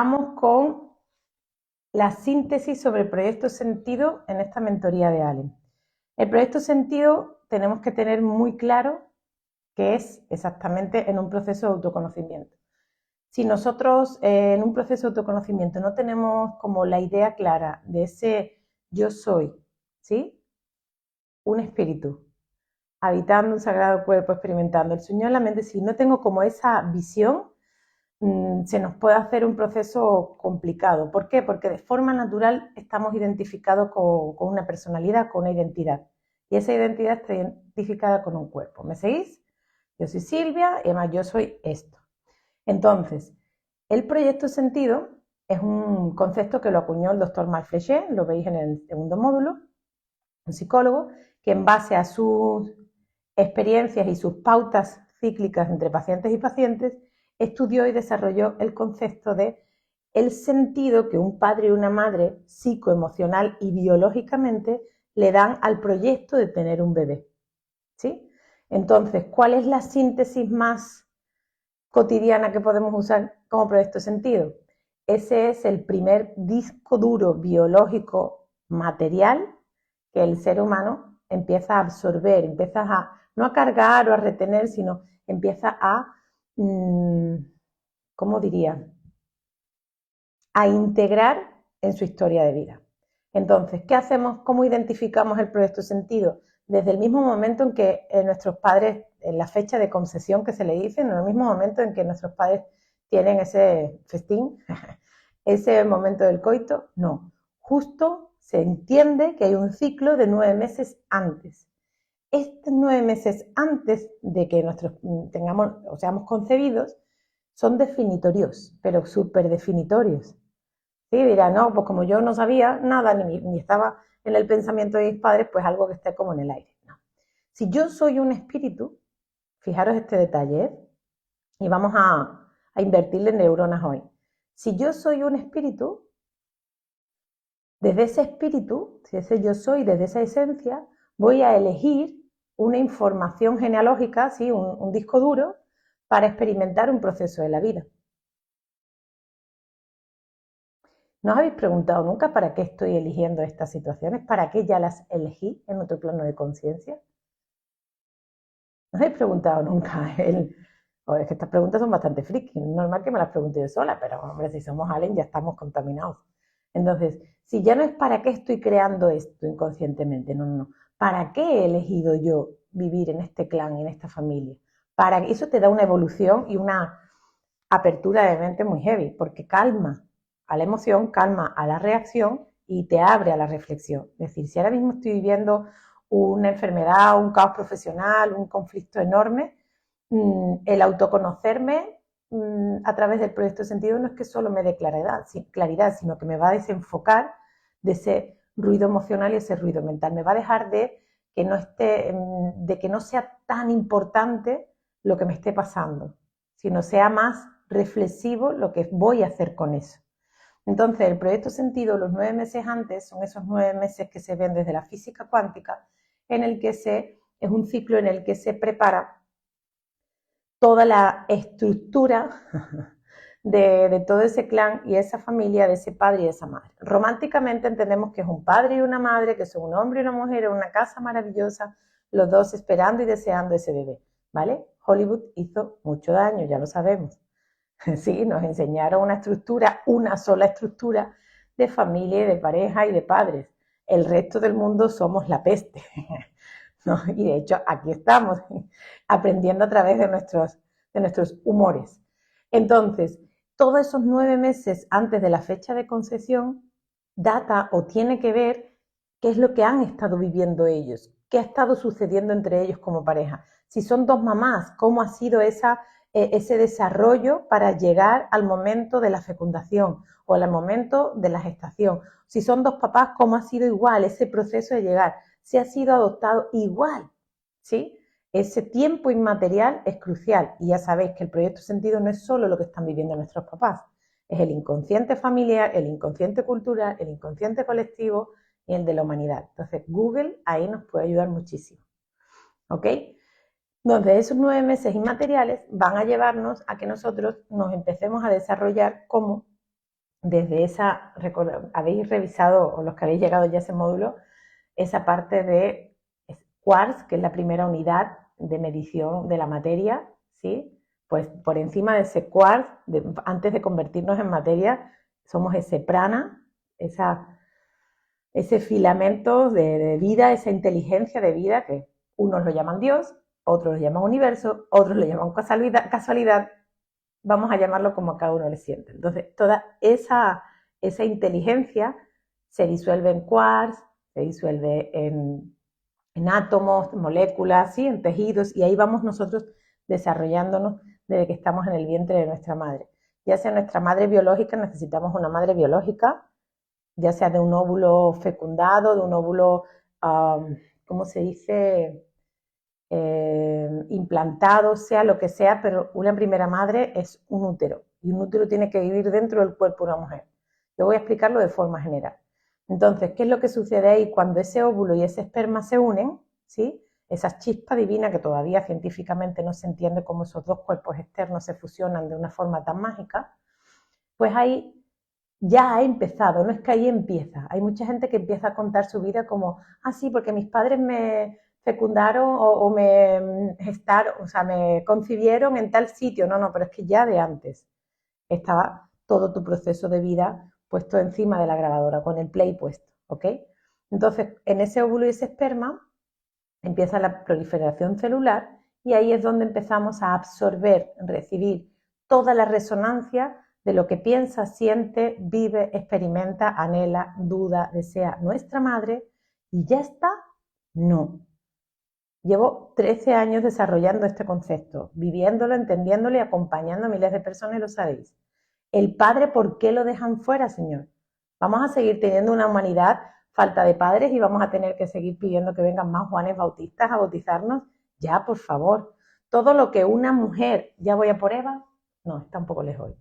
Vamos con la síntesis sobre el proyecto sentido en esta mentoría de Allen. El proyecto sentido tenemos que tener muy claro qué es exactamente en un proceso de autoconocimiento. Si nosotros en un proceso de autoconocimiento no tenemos como la idea clara de ese yo soy, ¿sí? Un espíritu, habitando un sagrado cuerpo, experimentando el sueño en la mente, si no tengo como esa visión, se nos puede hacer un proceso complicado. ¿Por qué? Porque de forma natural estamos identificados con una personalidad, con una identidad. Y esa identidad está identificada con un cuerpo. ¿Me seguís? Yo soy Silvia y además yo soy esto. Entonces, el proyecto sentido es un concepto que lo acuñó el doctor Marc Flechet, lo veis en el segundo módulo, un psicólogo, que en base a sus experiencias y sus pautas cíclicas entre pacientes y pacientes, estudió y desarrolló el concepto de el sentido que un padre y una madre psicoemocional y biológicamente le dan al proyecto de tener un bebé. ¿Sí? Entonces, ¿cuál es la síntesis más cotidiana que podemos usar como proyecto sentido? Ese es el primer disco duro biológico material que el ser humano empieza a absorber, empieza a, no a cargar o a retener, sino empieza a, ¿cómo diría? A integrar en su historia de vida. Entonces, ¿qué hacemos? ¿Cómo identificamos el proyecto sentido? Desde el mismo momento en que nuestros padres, en la fecha de concepción que se le dice, en el mismo momento en que nuestros padres tienen ese festín, ese momento del coito, no. Justo se entiende que hay un ciclo de 9 meses antes. Estos 9 meses antes de que nosotros tengamos o seamos concebidos son definitorios, pero súper definitorios. ¿Sí? Dirá, no, pues como yo no sabía nada, ni estaba en el pensamiento de mis padres, pues algo que esté como en el aire. No. Si yo soy un espíritu, fijaros este detalle, ¿eh? Y vamos a invertirle neuronas hoy. Si yo soy un espíritu, desde ese espíritu, si ese yo soy, desde esa esencia, voy a elegir una información genealógica, ¿sí? un disco duro, para experimentar un proceso de la vida. ¿No os habéis preguntado nunca para qué estoy eligiendo estas situaciones? ¿Para qué ya las elegí en otro plano de conciencia? ¿No os habéis preguntado nunca? Es que estas preguntas son bastante friki. Es normal que me las pregunte yo sola, pero hombre, si somos Allen ya estamos contaminados. Entonces, si ya no es para qué estoy creando esto inconscientemente, no. ¿Para qué he elegido yo vivir en este clan, en esta familia? Para eso te da una evolución y una apertura de mente muy heavy, porque calma a la emoción, calma a la reacción y te abre a la reflexión. Es decir, si ahora mismo estoy viviendo una enfermedad, un caos profesional, un conflicto enorme, el autoconocerme a través del proyecto de sentido no es que solo me dé claridad, sino que me va a desenfocar de ese ruido emocional y ese ruido mental. Me va a dejar de que no esté, de que no sea tan importante lo que me esté pasando, sino sea más reflexivo lo que voy a hacer con eso. Entonces, el proyecto sentido, los 9 meses antes, son esos 9 meses que se ven desde la física cuántica, en el que es un ciclo en el que se prepara toda la estructura de todo ese clan y esa familia, de ese padre y esa madre. Románticamente entendemos que es un padre y una madre, que son un hombre y una mujer en una casa maravillosa, los dos esperando y deseando ese bebé, ¿vale? Hollywood hizo mucho daño, ya lo sabemos. Sí, nos enseñaron una estructura, una sola estructura de familia y de pareja y de padres. El resto del mundo somos la peste. ¿No? Y de hecho aquí estamos aprendiendo a través de nuestros humores. Entonces, todos esos 9 meses antes de la fecha de concepción data o tiene que ver qué es lo que han estado viviendo ellos, qué ha estado sucediendo entre ellos como pareja. Si son dos mamás, cómo ha sido ese desarrollo para llegar al momento de la fecundación o al momento de la gestación. Si son dos papás, cómo ha sido igual ese proceso de llegar. Si ha sido adoptado igual, ¿sí? Ese tiempo inmaterial es crucial y ya sabéis que el proyecto sentido no es solo lo que están viviendo nuestros papás, es el inconsciente familiar, el inconsciente cultural, el inconsciente colectivo y el de la humanidad. Entonces Google ahí nos puede ayudar muchísimo, ¿ok? Entonces esos 9 meses inmateriales van a llevarnos a que nosotros nos empecemos a desarrollar como desde esa, habéis revisado, o los que habéis llegado ya a ese módulo, esa parte de quarks, que es la primera unidad de medición de la materia, ¿sí? Pues por encima de ese quark, antes de convertirnos en materia, somos ese prana, ese filamento de vida, esa inteligencia de vida que unos lo llaman Dios, otros lo llaman universo, otros lo llaman casualidad, vamos a llamarlo como a cada uno le siente. Entonces, toda esa inteligencia se disuelve en quarks, se disuelve en átomos, moléculas, ¿sí? En tejidos, y ahí vamos nosotros desarrollándonos desde que estamos en el vientre de nuestra madre. Ya sea nuestra madre biológica, necesitamos una madre biológica, ya sea de un óvulo fecundado, de un óvulo, ¿cómo se dice? Implantado, sea lo que sea, pero una primera madre es un útero, y un útero tiene que vivir dentro del cuerpo de una mujer. Yo voy a explicarlo de forma general. Entonces, ¿qué es lo que sucede ahí cuando ese óvulo y ese esperma se unen? ¿Sí? Esa chispa divina que todavía científicamente no se entiende cómo esos dos cuerpos externos se fusionan de una forma tan mágica, pues ahí ya ha empezado, no es que ahí empieza. Hay mucha gente que empieza a contar su vida como, sí, porque mis padres me fecundaron o me gestaron, o sea, me concibieron en tal sitio. No, no, pero es que ya de antes estaba todo tu proceso de vida puesto encima de la grabadora, con el play puesto, ¿ok? Entonces, en ese óvulo y ese esperma empieza la proliferación celular y ahí es donde empezamos a absorber, recibir toda la resonancia de lo que piensa, siente, vive, experimenta, anhela, duda, desea nuestra madre. ¿Y ya está? No. Llevo 13 años desarrollando este concepto, viviéndolo, entendiéndolo y acompañando a miles de personas, y lo sabéis. El padre, ¿por qué lo dejan fuera, señor? Vamos a seguir teniendo una humanidad falta de padres y vamos a tener que seguir pidiendo que vengan más Juanes Bautistas a bautizarnos. Ya, por favor. Todo lo que una mujer, ya voy a por Eva, no, está un poco lejos.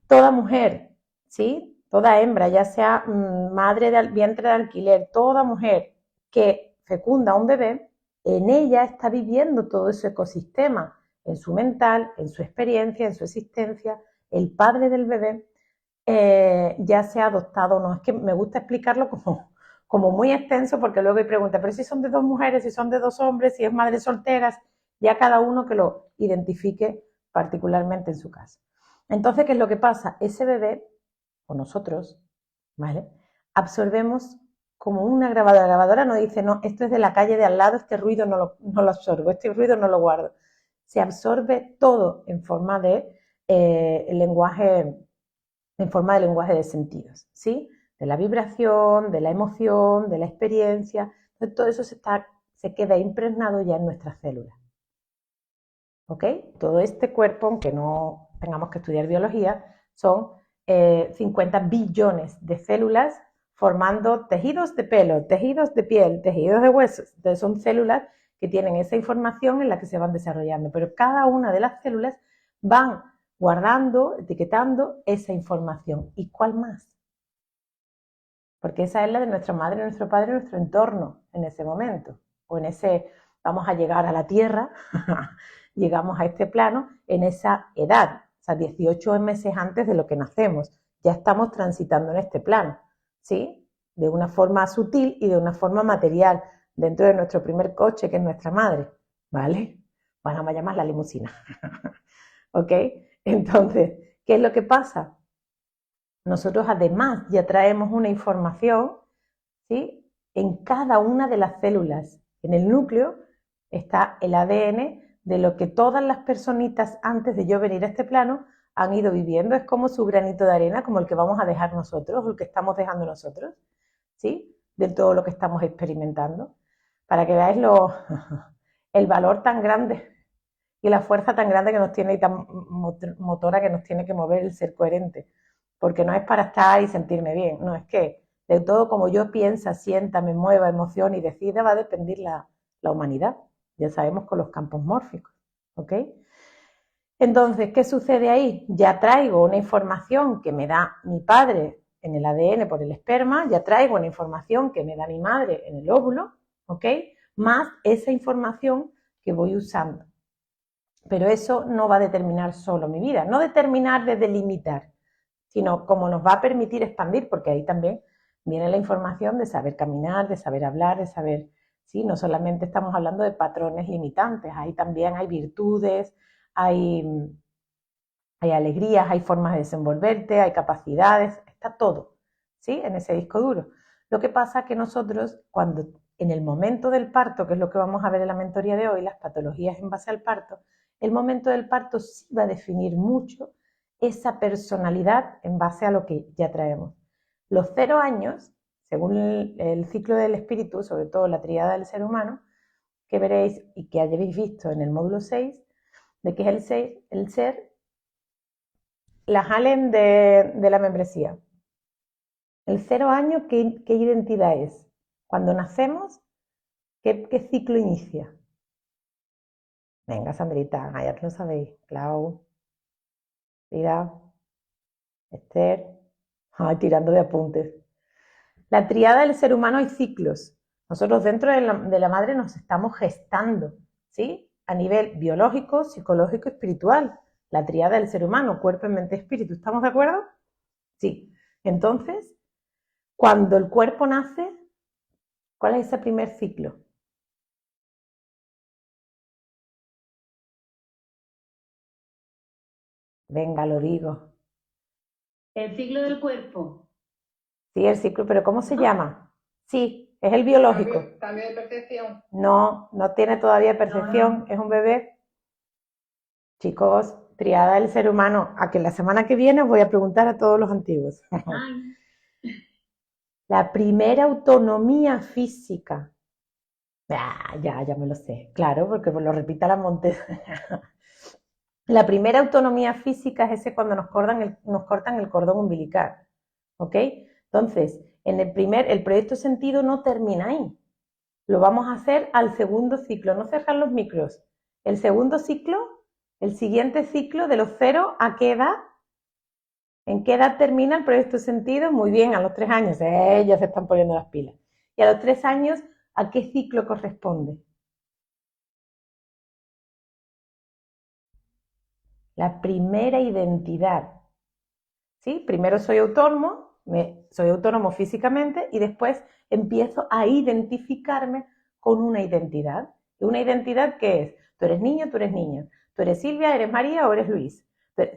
Toda mujer, ¿sí? Toda hembra, ya sea madre de vientre de alquiler, toda mujer que fecunda a un bebé, en ella está viviendo todo ese ecosistema, en su mental, en su experiencia, en su existencia. El padre del bebé ya sea adoptado o no. Es que me gusta explicarlo como muy extenso, porque luego hay preguntas, pero si son de dos mujeres, si son de dos hombres, si es madres solteras, ya cada uno que lo identifique particularmente en su caso. Entonces, ¿qué es lo que pasa? Ese bebé, o nosotros, ¿vale? Absorbemos como una grabadora. La grabadora nos dice, no, esto es de la calle de al lado, este ruido no lo absorbo, este ruido no lo guardo. Se absorbe todo en forma de lenguaje, en forma de lenguaje de sentidos, ¿sí? De la vibración, de la emoción, de la experiencia. Entonces, todo eso se queda impregnado ya en nuestras células. ¿Ok? Todo este cuerpo, aunque no tengamos que estudiar biología, son 50 billones de células formando tejidos de pelo, tejidos de piel, tejidos de huesos. Entonces son células que tienen esa información en la que se van desarrollando, pero cada una de las células van guardando, etiquetando esa información. ¿Y cuál más? Porque esa es la de nuestra madre, nuestro padre, nuestro entorno en ese momento, o en ese, vamos a llegar a la Tierra, llegamos a este plano en esa edad, o sea, 18 meses antes de lo que nacemos, ya estamos transitando en este plano, ¿sí? De una forma sutil y de una forma material, dentro de nuestro primer coche, que es nuestra madre, ¿vale? Vamos a llamar la limusina, ¿ok? Entonces, ¿qué es lo que pasa? Nosotros además ya traemos una información, ¿sí? En cada una de las células. En el núcleo está el ADN de lo que todas las personitas antes de yo venir a este plano han ido viviendo. Es como su granito de arena, como el que vamos a dejar nosotros, el que estamos dejando nosotros, ¿sí? De todo lo que estamos experimentando. Para que veáis el valor tan grande y la fuerza tan grande que nos tiene y tan motora que nos tiene que mover el ser coherente. Porque no es para estar y sentirme bien, no, es que de todo como yo piensa, sienta, me mueva, emocione y decida va a depender la humanidad. Ya sabemos con los campos mórficos, ¿ok? Entonces, ¿qué sucede ahí? Ya traigo una información que me da mi padre en el ADN por el esperma, ya traigo una información que me da mi madre en el óvulo, ¿ok? Más esa información que voy usando. Pero eso no va a determinar solo mi vida, no determinar de delimitar, sino como nos va a permitir expandir, porque ahí también viene la información de saber caminar, de saber hablar, de saber, sí, no solamente estamos hablando de patrones limitantes, ahí también hay virtudes, hay, hay alegrías, hay formas de desenvolverte, hay capacidades, está todo, ¿sí? En ese disco duro. Lo que pasa es que nosotros, cuando en el momento del parto, que es lo que vamos a ver en la mentoría de hoy, las patologías en base al parto, el momento del parto sí va a definir mucho esa personalidad en base a lo que ya traemos. Los 0 años, según el ciclo del espíritu, sobre todo la tríada del ser humano, que veréis y que hayáis visto en el módulo 6, de que es el ser, las Allen de la membresía. El 0 años, ¿qué identidad es? Cuando nacemos, ¿qué ciclo inicia? Venga, Sandrita, ya te lo sabéis. Clau, Frida, Esther, tirando de apuntes. La tríada del ser humano hay ciclos. Nosotros dentro de la madre nos estamos gestando, ¿sí? A nivel biológico, psicológico y espiritual. La tríada del ser humano, cuerpo, mente, espíritu. ¿Estamos de acuerdo? Sí. Entonces, cuando el cuerpo nace, ¿cuál es ese primer ciclo? Venga, lo digo. El ciclo del cuerpo. Sí, el ciclo, pero ¿cómo se llama? Sí, es el biológico. Cambio de percepción. No, no tiene todavía percepción, es un bebé. Chicos, triada del ser humano, a que la semana que viene os voy a preguntar a todos los antiguos. Ay, La primera autonomía física. Ya me lo sé, claro, porque lo repita la Montes. La primera autonomía física es ese cuando nos cortan el cordón umbilical, ¿ok? Entonces, el proyecto sentido no termina ahí. Lo vamos a hacer al segundo ciclo, no cerrar los micros. El segundo ciclo, el siguiente ciclo de los 0 a qué edad. ¿En qué edad termina el proyecto sentido? Muy bien, a los 3 años. Ya se están poniendo las pilas. Y a los 3 años, ¿a qué ciclo corresponde? La primera identidad. ¿Sí? Primero soy autónomo físicamente y después empiezo a identificarme con una identidad. ¿Una identidad qué es? Tú eres niño, tú eres niña. Tú eres Silvia, eres María o eres Luis.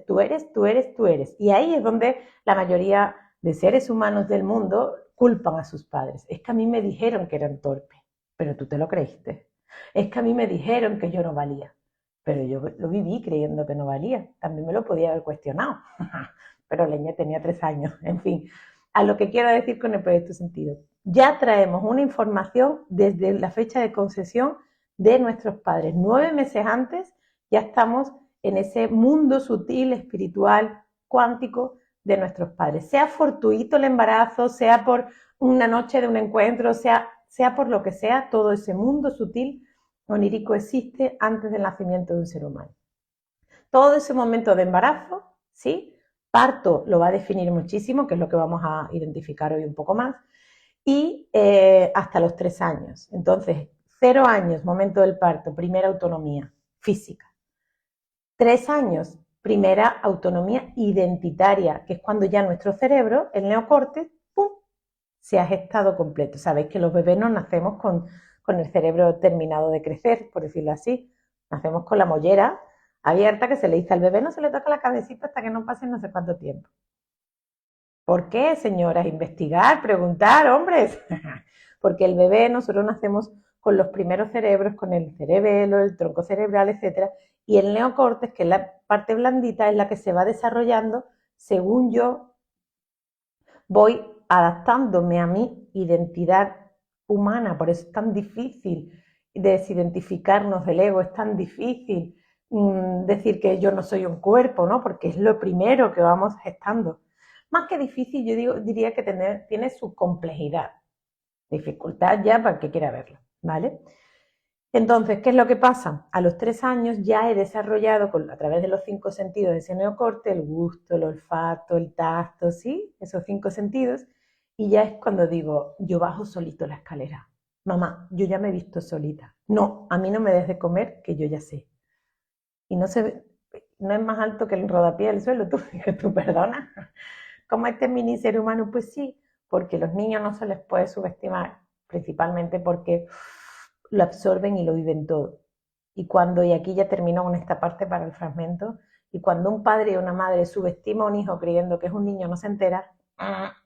Tú eres, tú eres, tú eres. Y ahí es donde la mayoría de seres humanos del mundo culpan a sus padres. Es que a mí me dijeron que eran torpes, pero tú te lo creíste. Es que a mí me dijeron que yo no valía, pero yo lo viví creyendo que no valía. También me lo podía haber cuestionado. Pero Leña tenía 3 años. En fin, a lo que quiero decir con el proyecto sentido. Ya traemos una información desde la fecha de concesión de nuestros padres. 9 meses antes ya estamos en ese mundo sutil, espiritual, cuántico de nuestros padres. Sea fortuito el embarazo, sea por una noche de un encuentro, sea por lo que sea, todo ese mundo sutil onírico existe antes del nacimiento de un ser humano. Todo ese momento de embarazo, ¿sí? Parto lo va a definir muchísimo, que es lo que vamos a identificar hoy un poco más, y hasta los 3 años. Entonces, 0 años, momento del parto, primera autonomía física. 3 años, primera autonomía identitaria, que es cuando ya nuestro cerebro, el neocórtex, ¡pum!, se ha gestado completo. Sabéis que los bebés no nacemos con el cerebro terminado de crecer, por decirlo así. Nacemos con la mollera abierta que se le dice al bebé, no se le toca la cabecita hasta que no pase no sé cuánto tiempo. ¿Por qué, señoras? Investigar, preguntar, hombres. Porque el bebé, nosotros nacemos con los primeros cerebros, con el cerebelo, el tronco cerebral, etcétera, y el neocórtex, que es la parte blandita, es la que se va desarrollando según yo voy adaptándome a mi identidad humana. Por eso es tan difícil desidentificarnos del ego, es tan difícil decir que yo no soy un cuerpo, ¿no? Porque es lo primero que vamos gestando. Más que difícil, diría que tiene su complejidad. Dificultad ya para el que quiera verlo, ¿vale? Entonces, ¿qué es lo que pasa? A los 3 años ya he desarrollado a través de los 5 sentidos de ese neocorte, el gusto, el olfato, el tacto, ¿sí? Esos 5 sentidos. Y ya es cuando digo, yo bajo solito la escalera. Mamá, yo ya me he visto solita. No, a mí no me des de comer, que yo ya sé. Y no es más alto que el rodapié del suelo, tú perdona. como este mini ser humano, pues sí, porque los niños no se les puede subestimar, principalmente porque lo absorben y lo viven todo. Y aquí ya termino con esta parte para el fragmento, y cuando un padre o una madre subestima a un hijo creyendo que es un niño, no se entera,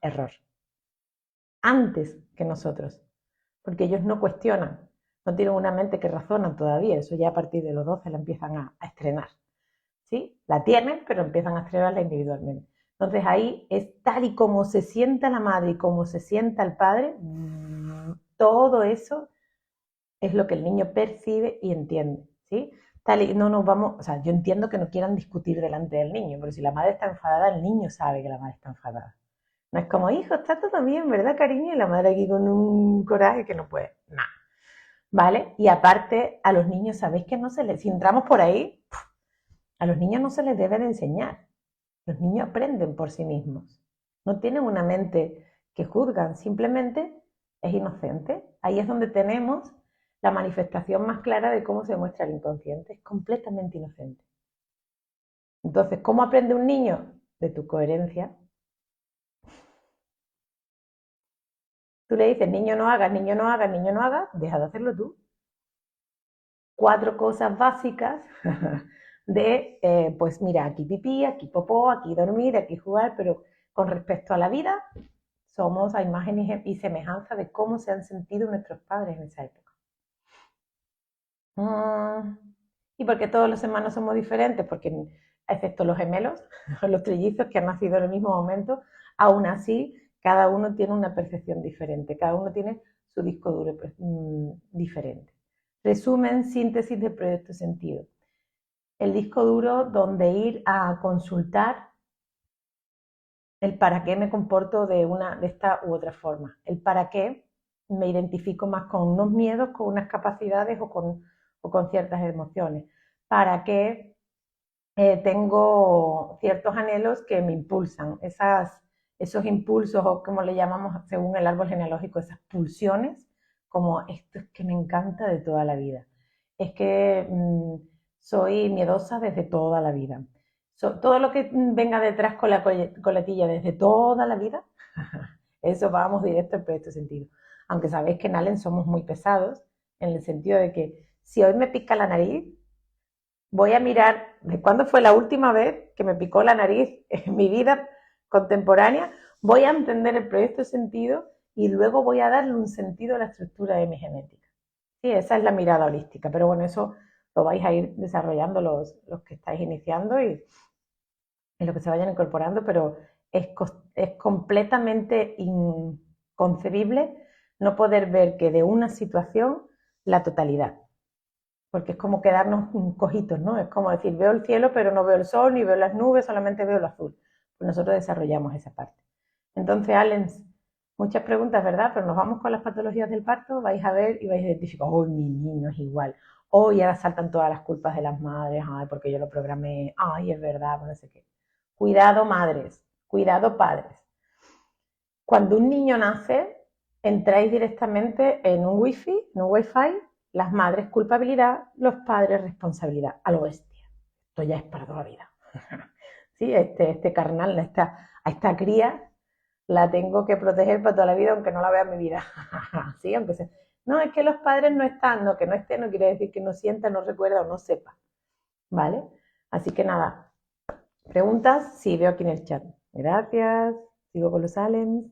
error. Antes que nosotros, porque ellos no cuestionan, no tienen una mente que razona todavía, eso ya a partir de los 12 la empiezan a estrenar, ¿sí? La tienen, pero empiezan a estrenarla individualmente. Entonces ahí es tal y como se sienta la madre y como se sienta el padre, todo eso es lo que el niño percibe y entiende, ¿sí? Tal y no nos vamos, o sea, yo entiendo que no quieran discutir delante del niño, pero si la madre está enfadada, el niño sabe que la madre está enfadada. No es como, hijo, está todo bien, ¿verdad, cariño? Y la madre aquí con un coraje que no puede, nada, ¿vale? Y aparte, a los niños, ¿sabéis que no se les, si entramos por ahí, a los niños no se les debe de enseñar. Los niños aprenden por sí mismos. No tienen una mente que juzgan, simplemente es inocente. Ahí es donde tenemos la manifestación más clara de cómo se muestra el inconsciente. Es completamente inocente. Entonces, ¿cómo aprende un niño? De tu coherencia. Tú le dices, niño no hagas, niño no hagas, niño no hagas, deja de hacerlo tú. 4 cosas básicas de, pues mira, aquí pipí, aquí popó, aquí dormir, aquí jugar, pero con respecto a la vida, somos a imagen y semejanza de cómo se han sentido nuestros padres en esa época. ¿Y por qué todos los hermanos somos diferentes? Porque, excepto los gemelos, los trillizos que han nacido en el mismo momento, aún así, cada uno tiene una percepción diferente, cada uno tiene su disco duro diferente. Resumen, síntesis del proyecto sentido. El disco duro donde ir a consultar el para qué me comporto de esta u otra forma. El para qué me identifico más con unos miedos, con unas capacidades o con ciertas emociones. Para qué tengo ciertos anhelos que me impulsan. Esos impulsos, o como le llamamos según el árbol genealógico, esas pulsiones, como esto es que me encanta de toda la vida. Es que soy miedosa desde toda la vida. Todo lo que venga detrás con la coletilla desde toda la vida, eso vamos directo al proyecto sentido. Aunque sabéis que en Allen somos muy pesados, en el sentido de que si hoy me pica la nariz, voy a mirar de cuándo fue la última vez que me picó la nariz en mi vida contemporánea, voy a entender el proyecto sentido y luego voy a darle un sentido a la estructura de mi genética. Sí, esa es la mirada holística, pero bueno, eso lo vais a ir desarrollando los que estáis iniciando y lo que se vayan incorporando, pero es completamente inconcebible no poder ver que de una situación la totalidad, porque es como quedarnos cojitos, ¿no? Es como decir, veo el cielo, pero no veo el sol, ni veo las nubes, solamente veo lo azul. Pues nosotros desarrollamos esa parte. Entonces, Alens, muchas preguntas, ¿verdad? Pero nos vamos con las patologías del parto, vais a ver y vais a identificar, ¡oh, mi niño es igual! ¡Oh, y ahora saltan todas las culpas de las madres! ¡Ay, porque yo lo programé! ¡Ay, es verdad! No sé qué. Cuidado, madres. Cuidado, padres. Cuando un niño nace, entráis directamente en un wifi, las madres culpabilidad, los padres responsabilidad, a lo bestia. Esto ya es para toda la vida. Sí, este carnal, a esta cría la tengo que proteger para toda la vida, aunque no la vea en mi vida. Sí, aunque sea. No, es que los padres no están, no, que no esté no quiere decir que no sienta, no recuerda o no sepa. ¿Vale? Así que nada, preguntas, sí, veo aquí en el chat. Gracias, sigo con los Alems.